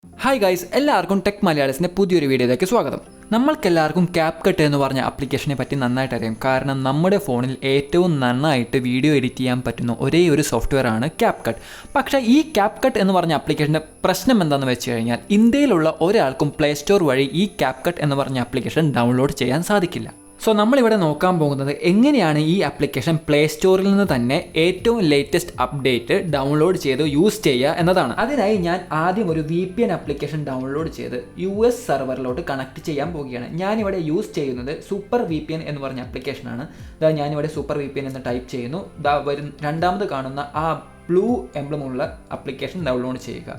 Hi guys, എല്ലാവർക്കും tech മലയാളീസിൻ്റെ പുതിയൊരു വീഡിയോയിലേക്ക് സ്വാഗതം. നമ്മൾക്കെല്ലാവർക്കും ക്യാപ്കട്ട് എന്ന് പറഞ്ഞ ആപ്ലിക്കേഷനെ പറ്റി നന്നായിട്ട് അറിയാം. കാരണം നമ്മുടെ ഫോണിൽ ഏറ്റവും നന്നായിട്ട് വീഡിയോ എഡിറ്റ് ചെയ്യാൻ പറ്റുന്ന ഒരേ ഒരു സോഫ്റ്റ്വെയർ ആണ് ക്യാപ്കട്ട്. പക്ഷേ ഈ ക്യാപ്കട്ട് എന്ന് പറഞ്ഞ ആപ്ലിക്കേഷൻ്റെ പ്രശ്നം എന്താണെന്ന് വെച്ച് കഴിഞ്ഞാൽ ഇന്ത്യയിലുള്ള ഒരാൾക്കും പ്ലേ സ്റ്റോർ വഴി ഈ ക്യാപ്കട്ട് എന്ന് പറഞ്ഞ ആപ്ലിക്കേഷൻ ഡൗൺലോഡ് ചെയ്യാൻ സാധിക്കില്ല. സോ നമ്മളിവിടെ നോക്കാൻ പോകുന്നത് എങ്ങനെയാണ് ഈ ആപ്ലിക്കേഷൻ പ്ലേ സ്റ്റോറിൽ നിന്ന് തന്നെ ഏറ്റവും ലേറ്റസ്റ്റ് അപ്ഡേറ്റ് ഡൗൺലോഡ് ചെയ്ത് യൂസ് ചെയ്യുക എന്നതാണ്. അതിനായി ഞാൻ ആദ്യം ഒരു VPN ആപ്ലിക്കേഷൻ ഡൗൺലോഡ് ചെയ്ത് US സെർവറിലോട്ട് കണക്ട് ചെയ്യാൻ പോവുകയാണ്. ഞാനിവിടെ യൂസ് ചെയ്യുന്നത് സൂപ്പർ VPN എന്ന് പറഞ്ഞ ആപ്ലിക്കേഷനാണ്. ഞാനിവിടെ സൂപ്പർ VPN എന്ന് ടൈപ്പ് ചെയ്യുന്നു. രണ്ടാമത് കാണുന്ന ആ ബ്ലൂ എംബ്ലമുള്ള ആപ്ലിക്കേഷൻ ഡൗൺലോഡ് ചെയ്യുക.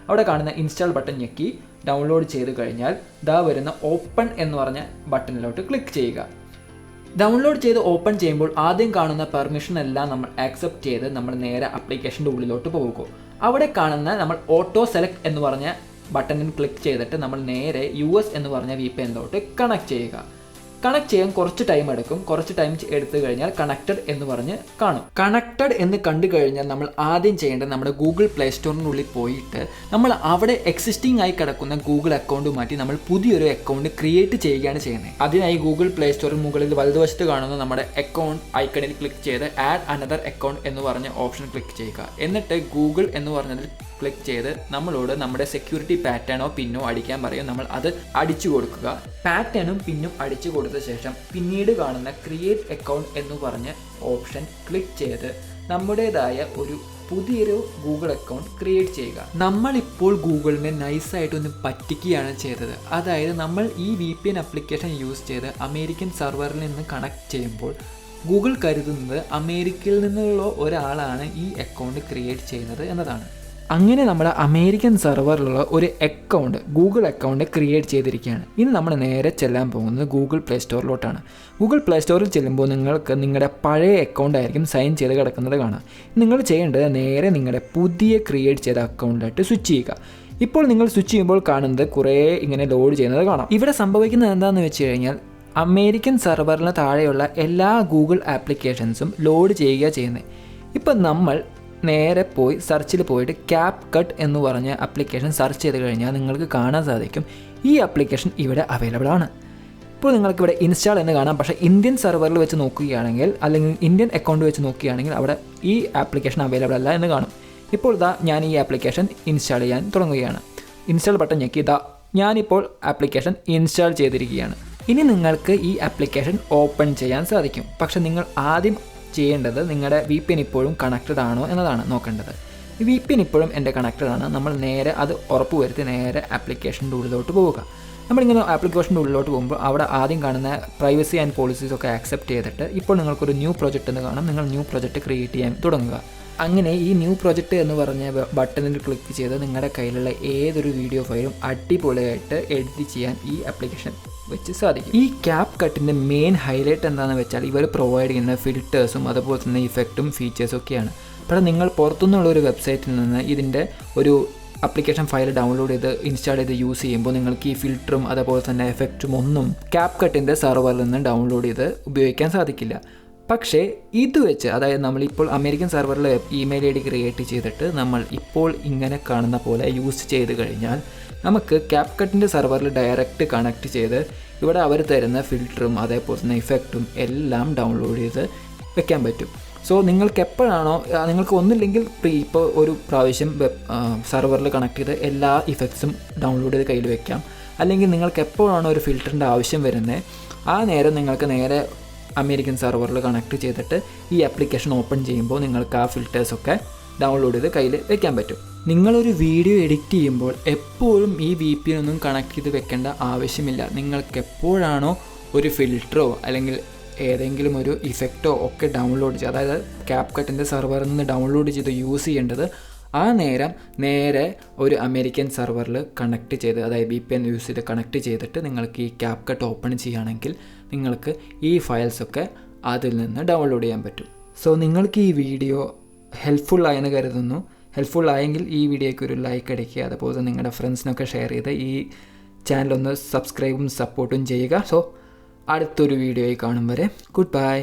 അവിടെ കാണുന്ന ഇൻസ്റ്റാൾ ബട്ടൺ ഞെക്കി ഡൗൺലോഡ് ചെയ്ത് കഴിഞ്ഞാൽ വരുന്ന ഓപ്പൺ എന്ന് പറഞ്ഞ ബട്ടണിലോട്ട് ക്ലിക്ക് ചെയ്യുക. ഡൗൺലോഡ് ചെയ്ത് ഓപ്പൺ ചെയ്യുമ്പോൾ ആദ്യം കാണുന്ന പെർമിഷൻ എല്ലാം നമ്മൾ ആക്സെപ്റ്റ് ചെയ്ത് നമ്മൾ നേരെ ആപ്ലിക്കേഷൻ്റെ ഉള്ളിലോട്ട് പോകുക. അവിടെ കാണുന്ന നമ്മൾ ഓട്ടോ സെലക്ട് എന്ന് പറഞ്ഞ ബട്ടണിൽ ക്ലിക്ക് ചെയ്തിട്ട് നമ്മൾ നേരെ US എന്ന് പറഞ്ഞ VPNലോട്ട് കണക്ട് ചെയ്യുക. കണക്ട് ചെയ്യാൻ കുറച്ച് ടൈം എടുക്കും. കുറച്ച് ടൈം എടുത്തു കഴിഞ്ഞാൽ കണക്റ്റഡ് എന്ന് പറഞ്ഞ് കാണും. കണക്റ്റഡ് എന്ന് കണ്ടു കഴിഞ്ഞാൽ നമ്മൾ ആദ്യം ചെയ്യേണ്ടത് നമ്മുടെ ഗൂഗിൾ പ്ലേ സ്റ്റോറിനുള്ളിൽ പോയിട്ട് നമ്മൾ അവിടെ എക്സിസ്റ്റിംഗ് ആയി കിടക്കുന്ന ഗൂഗിൾ അക്കൗണ്ട് മാറ്റി നമ്മൾ പുതിയൊരു അക്കൗണ്ട് ക്രിയേറ്റ് ചെയ്യുകയാണ് ചെയ്യുന്നത്. അതിനായി ഗൂഗിൾ പ്ലേ സ്റ്റോറിൽ മുകളിൽ വലതുവശത്ത് കാണുന്ന നമ്മുടെ അക്കൗണ്ട് ഐക്കണിൽ ക്ലിക്ക് ചെയ്ത് ആഡ് അനദർ അക്കൗണ്ട് എന്ന് പറഞ്ഞ ഓപ്ഷൻ ക്ലിക്ക് ചെയ്യുക. എന്നിട്ട് ഗൂഗിൾ എന്ന് പറഞ്ഞതിൽ ക്ലിക്ക് ചെയ്ത് നമ്മളോട് നമ്മുടെ സെക്യൂരിറ്റി പാറ്റേണോ പിന്നോ അടിക്കാൻ പറയും. നമ്മൾ അത് അടിച്ചു കൊടുക്കുക. പാറ്റേണും പിന്നും അടിച്ചു കൊടുത്ത ശേഷം പിന്നീട് കാണുന്ന ക്രിയേറ്റ് അക്കൗണ്ട് എന്ന് പറഞ്ഞ ഓപ്ഷൻ ക്ലിക്ക് ചെയ്ത് നമ്മുടേതായ ഒരു പുതിയൊരു ഗൂഗിൾ അക്കൗണ്ട് ക്രിയേറ്റ് ചെയ്യുക. നമ്മളിപ്പോൾ ഗൂഗിളിനെ നൈസായിട്ടൊന്ന് പറ്റിക്കുകയാണ് ചെയ്തത്. അതായത് നമ്മൾ ഈ VPN ആപ്ലിക്കേഷൻ യൂസ് ചെയ്ത് അമേരിക്കൻ സെർവറിൽ നിന്ന് കണക്ട് ചെയ്യുമ്പോൾ ഗൂഗിൾ കരുതുന്നത് അമേരിക്കയിൽ നിന്നുള്ള ഒരാളാണ് ഈ അക്കൗണ്ട് ക്രിയേറ്റ് ചെയ്യുന്നത് എന്നതാണ്. അങ്ങനെ നമ്മുടെ അമേരിക്കൻ സെർവറിലുള്ള ഒരു അക്കൗണ്ട് ഗൂഗിൾ അക്കൗണ്ട് ക്രിയേറ്റ് ചെയ്തിരിക്കുകയാണ്. ഇനി നമ്മൾ നേരെ ചെല്ലാൻ പോകുന്നത് ഗൂഗിൾ പ്ലേ സ്റ്റോറിലോട്ടാണ്. ഗൂഗിൾ പ്ലേ സ്റ്റോറിൽ ചെല്ലുമ്പോൾ നിങ്ങൾക്ക് നിങ്ങളുടെ പഴയ അക്കൗണ്ട് ആയിരിക്കും സൈൻ ചെയ്ത് കിടക്കുന്നത് കാണാം. നിങ്ങൾ ചെയ്യേണ്ടത് നേരെ നിങ്ങളുടെ പുതിയ ക്രിയേറ്റ് ചെയ്ത അക്കൗണ്ടിലായിട്ട് സ്വിച്ച് ചെയ്യുക. ഇപ്പോൾ നിങ്ങൾ സ്വിച്ച് ചെയ്യുമ്പോൾ കാണുന്നത് കുറേ ഇങ്ങനെ ലോഡ് ചെയ്യുന്നത് കാണാം. ഇവിടെ സംഭവിക്കുന്നത് എന്താണെന്ന് വെച്ച് കഴിഞ്ഞാൽ അമേരിക്കൻ സെർവറിന് താഴെയുള്ള എല്ലാ ഗൂഗിൾ ആപ്ലിക്കേഷൻസും ലോഡ് ചെയ്യുക ചെയ്യുന്നത്. ഇപ്പം നമ്മൾ നേരെ പോയി സെർച്ചിൽ പോയിട്ട് ക്യാപ്കട്ട് എന്ന് പറഞ്ഞ ആപ്ലിക്കേഷൻ സെർച്ച് ചെയ്ത് കഴിഞ്ഞാൽ നിങ്ങൾക്ക് കാണാൻ സാധിക്കും ഈ ആപ്ലിക്കേഷൻ ഇവിടെ അവൈലബിൾ ആണ്. ഇപ്പോൾ നിങ്ങൾക്കിവിടെ ഇൻസ്റ്റാൾ എന്ന് കാണാം. പക്ഷേ ഇന്ത്യൻ സെർവറിൽ വെച്ച് നോക്കുകയാണെങ്കിൽ അല്ലെങ്കിൽ ഇന്ത്യൻ അക്കൗണ്ട് വെച്ച് നോക്കുകയാണെങ്കിൽ അവിടെ ഈ ആപ്ലിക്കേഷൻ അവൈലബിൾ അല്ല എന്ന് കാണും. ഇപ്പോൾ ഞാൻ ഈ ആപ്ലിക്കേഷൻ ഇൻസ്റ്റാൾ ചെയ്യാൻ തുടങ്ങുകയാണ്. ഇൻസ്റ്റാൾ ബട്ടൺ ഞെക്കി ഞാനിപ്പോൾ ആപ്ലിക്കേഷൻ ഇൻസ്റ്റാൾ ചെയ്തിരിക്കുകയാണ്. ഇനി നിങ്ങൾക്ക് ഈ ആപ്ലിക്കേഷൻ ഓപ്പൺ ചെയ്യാൻ സാധിക്കും. പക്ഷേ നിങ്ങൾ ആദ്യം ചെയ്യേണ്ടത് നിങ്ങളുടെ VPN ഇപ്പോഴും കണക്റ്റഡ് ആണോ എന്നതാണ് നോക്കേണ്ടത്. VPN ഇപ്പോഴും എൻ്റെ കണക്റ്റഡ് ആണ്. നമ്മൾ നേരെ അത് ഉറപ്പ് വരുത്തി നേരെ ആപ്ലിക്കേഷൻ്റെ ഉള്ളിലോട്ട് പോവുക. നമ്മളിങ്ങനെ ആപ്ലിക്കേഷൻ്റെ ഉള്ളിലോട്ട് പോകുമ്പോൾ അവിടെ ആദ്യം കാണുന്ന പ്രൈവസി ആൻഡ് പോളിസീസ് ഒക്കെ ആക്സെപ്റ്റ് ചെയ്തിട്ട് ഇപ്പോൾ നിങ്ങൾക്കൊരു ന്യൂ പ്രൊജക്റ്റ് എന്ന് കാണാം. നിങ്ങൾ ന്യൂ പ്രൊജക്റ്റ് ക്രിയേറ്റ് ചെയ്യാൻ തുടങ്ങുക. അങ്ങനെ ഈ ന്യൂ പ്രൊജക്റ്റ് എന്ന് പറഞ്ഞ ബട്ടണിൽ ക്ലിക്ക് ചെയ്ത് നിങ്ങളുടെ കയ്യിലുള്ള ഏതൊരു വീഡിയോ ഫയലും അടിപൊളിയായിട്ട് എഡിറ്റ് ചെയ്യാൻ ഈ ആപ്ലിക്കേഷൻ വെച്ച് സാധിക്കും. ഈ ക്യാപ്കട്ടിൻ്റെ മെയിൻ ഹൈലൈറ്റ് എന്താണെന്ന് വെച്ചാൽ ഇവർ പ്രൊവൈഡ് ചെയ്യുന്ന ഫിൽറ്റേഴ്സും അതുപോലെ തന്നെ ഇഫക്റ്റും ഫീച്ചേഴ്സും ഒക്കെയാണ്. പക്ഷേ നിങ്ങൾ പുറത്തുനിന്നുള്ള ഒരു വെബ്സൈറ്റിൽ നിന്ന് ഇതിൻ്റെ ഒരു ആപ്ലിക്കേഷൻ ഫയൽ ഡൗൺലോഡ് ചെയ്ത് ഇൻസ്റ്റാൾ ചെയ്ത് യൂസ് ചെയ്യുമ്പോൾ നിങ്ങൾക്ക് ഈ ഫിൽറ്ററും അതുപോലെ തന്നെ എഫക്റ്റും ഒന്നും ക്യാപ്കട്ടിൻ്റെ സെർവറിൽ നിന്ന് ഡൗൺലോഡ് ചെയ്ത് ഉപയോഗിക്കാൻ സാധിക്കില്ല. പക്ഷേ ഇത് വെച്ച് അതായത് നമ്മളിപ്പോൾ അമേരിക്കൻ സെർവറിൽ ഇമെയിൽ ID ക്രിയേറ്റ് ചെയ്തിട്ട് നമ്മൾ ഇപ്പോൾ ഇങ്ങനെ കാണുന്ന പോലെ യൂസ് ചെയ്ത് കഴിഞ്ഞാൽ നമുക്ക് ക്യാപ്കട്ടിൻ്റെ സെർവറിൽ ഡയറക്റ്റ് കണക്ട് ചെയ്ത് ഇവിടെ അവർ തരുന്ന ഫിൽറ്ററും അതേപോലെ തന്നെ ഇഫക്റ്റും എല്ലാം ഡൗൺലോഡ് ചെയ്ത് വെക്കാൻ പറ്റും. സോ നിങ്ങൾക്ക് എപ്പോഴാണോ നിങ്ങൾക്ക് ഒന്നില്ലെങ്കിൽ ഇപ്പോൾ ഒരു പ്രാവശ്യം സെർവറിൽ കണക്ട് ചെയ്ത് എല്ലാ ഇഫക്ട്സും ഡൗൺലോഡ് ചെയ്ത് കയ്യിൽ വെക്കാം. അല്ലെങ്കിൽ നിങ്ങൾക്ക് എപ്പോഴാണോ ഒരു ഫിൽറ്ററിൻ്റെ ആവശ്യം വരുന്നത് ആ നേരം നിങ്ങൾക്ക് നേരെ അമേരിക്കൻ സെർവറിൽ കണക്ട് ചെയ്തിട്ട് ഈ ആപ്ലിക്കേഷൻ ഓപ്പൺ ചെയ്യുമ്പോൾ നിങ്ങൾക്ക് ആ ഫിൽറ്റേഴ്സൊക്കെ ഡൗൺലോഡ് ചെയ്ത് കയ്യിൽ വെക്കാൻ പറ്റും. നിങ്ങളൊരു വീഡിയോ എഡിറ്റ് ചെയ്യുമ്പോൾ എപ്പോഴും ഈ VPN ഒന്നും കണക്ട് ചെയ്ത് വെക്കേണ്ട ആവശ്യമില്ല. നിങ്ങൾക്ക് എപ്പോഴാണോ ഒരു ഫിൽറ്ററോ അല്ലെങ്കിൽ ഏതെങ്കിലും ഒരു ഇഫക്റ്റോ ഒക്കെ ഡൗൺലോഡ് ചെയ്യുക, അതായത് ക്യാപ്കട്ടിൻ്റെ സെർവറിൽ നിന്ന് ഡൗൺലോഡ് ചെയ്ത് യൂസ് ചെയ്യേണ്ടത് ആ നേരെ ഒരു അമേരിക്കൻ സെർവറിൽ കണക്ട് ചെയ്ത് അതായത് VPN യൂസ് ചെയ്ത് കണക്ട് ചെയ്തിട്ട് നിങ്ങൾക്ക് ഈ ക്യാപ്കട്ട് ഓപ്പൺ ചെയ്യുകയാണെങ്കിൽ നിങ്ങൾക്ക് ഈ ഫയൽസൊക്കെ അതിൽ നിന്ന് ഡൗൺലോഡ് ചെയ്യാൻ പറ്റും. സോ നിങ്ങൾക്ക് ഈ വീഡിയോ ഹെൽപ്ഫുൾ ആയെന്ന് കരുതുന്നു. ഹെൽപ്ഫുൾ ആയെങ്കിൽ ഈ വീഡിയോയ്ക്ക് ഒരു ലൈക്ക് അടിക്കുക. അതുപോലെ നിങ്ങളുടെ ഫ്രണ്ട്സിനൊക്കെ ഷെയർ ചെയ്ത് ഈ ചാനലൊന്ന് സബ്സ്ക്രൈബും സപ്പോർട്ടും ചെയ്യുക. സോ അടുത്തൊരു വീഡിയോയിൽ കാണും വരെ ഗുഡ് ബൈ.